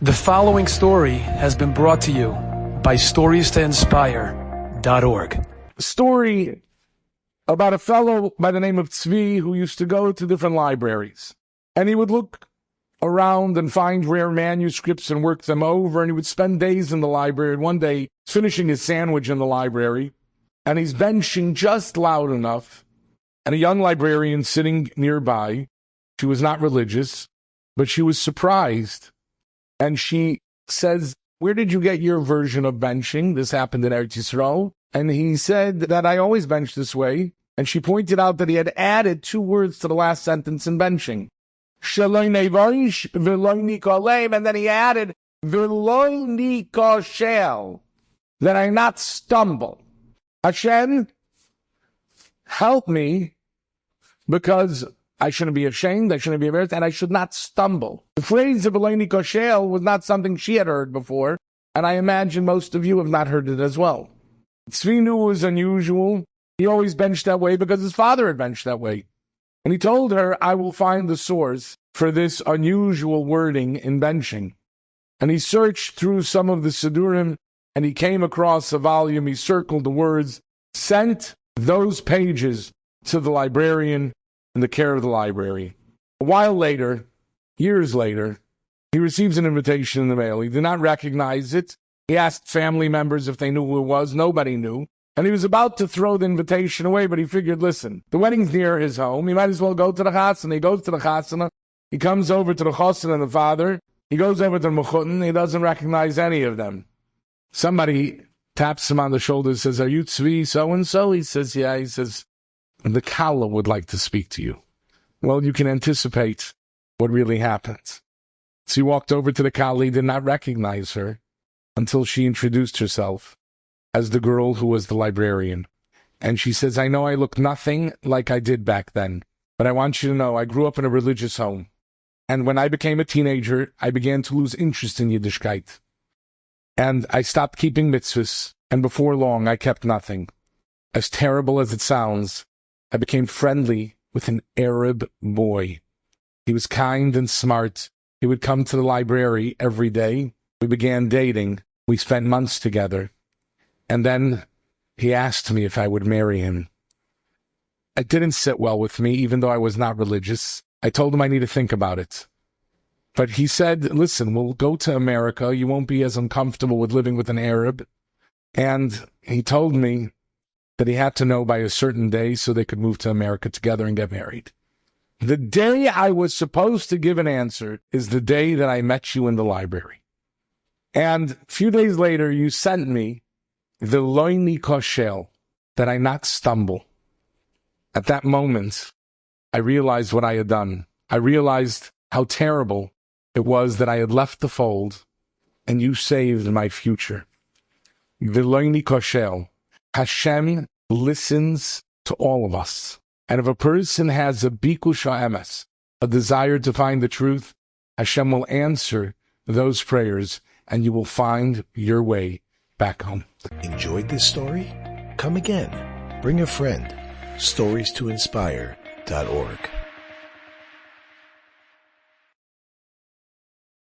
The following story has been brought to you by StoriesToInspire.org. A story about a fellow by the name of Tzvi who used to go to different libraries. And he would look around and find rare manuscripts and work them over, and he would spend days in the library. And one day, he's finishing his sandwich in the library, and he's benching just loud enough, and a young librarian sitting nearby, she was not religious, but she was surprised. And she says, "Where did you get your version of benching?" This happened in Eretz Yisrael. And he said that I always bench this way. And she pointed out that he had added 2 words to the last sentence in benching. And then he added, that I not stumble. Hashem, help me, because I shouldn't be ashamed, I shouldn't be embarrassed, and I should not stumble. The phrase of Eleni Koshel was not something she had heard before, and I imagine most of you have not heard it as well. Tzvi knew it was unusual. He always benched that way because his father had benched that way. And he told her, I will find the source for this unusual wording in benching. And he searched through some of the Sidurim, and he came across a volume. He circled the words, sent those pages to the librarian in the care of the library. A while later, years later, he receives an invitation in the mail. He did not recognize it. He asked family members if they knew who it was. Nobody knew. And he was about to throw the invitation away, but he figured, listen, the wedding's near his home. He might as well go to the chasana. He goes to the chasana. He comes over to the chasana and the father. He goes over to the mechutin. He doesn't recognize any of them. Somebody taps him on the shoulder and says, are you Tzvi so-and-so? He says, yeah. He says, the Kala would like to speak to you. Well, you can anticipate what really happened. So he walked over to the Kala. He did not recognize her until she introduced herself as the girl who was the librarian. And she says, I know I look nothing like I did back then, but I want you to know I grew up in a religious home. And when I became a teenager, I began to lose interest in Yiddishkeit. And I stopped keeping mitzvahs, and before long I kept nothing. As terrible as it sounds, I became friendly with an Arab boy. He was kind and smart. He would come to the library every day. We began dating. We spent months together. And then he asked me if I would marry him. It didn't sit well with me, even though I was not religious. I told him I need to think about it. But he said, listen, we'll go to America. You won't be as uncomfortable with living with an Arab. And he told me that he had to know by a certain day so they could move to America together and get married. The day I was supposed to give an answer is the day that I met you in the library. And a few days later, you sent me the loini koshel, that I not stumble. At that moment, I realized what I had done. I realized how terrible it was that I had left the fold, and you saved my future. The loini koshel. Hashem listens to all of us. And if a person has a bikush ha'emes, a desire to find the truth, Hashem will answer those prayers, and you will find your way back home. Enjoyed this story? Come again. Bring a friend. StoriesToInspire.org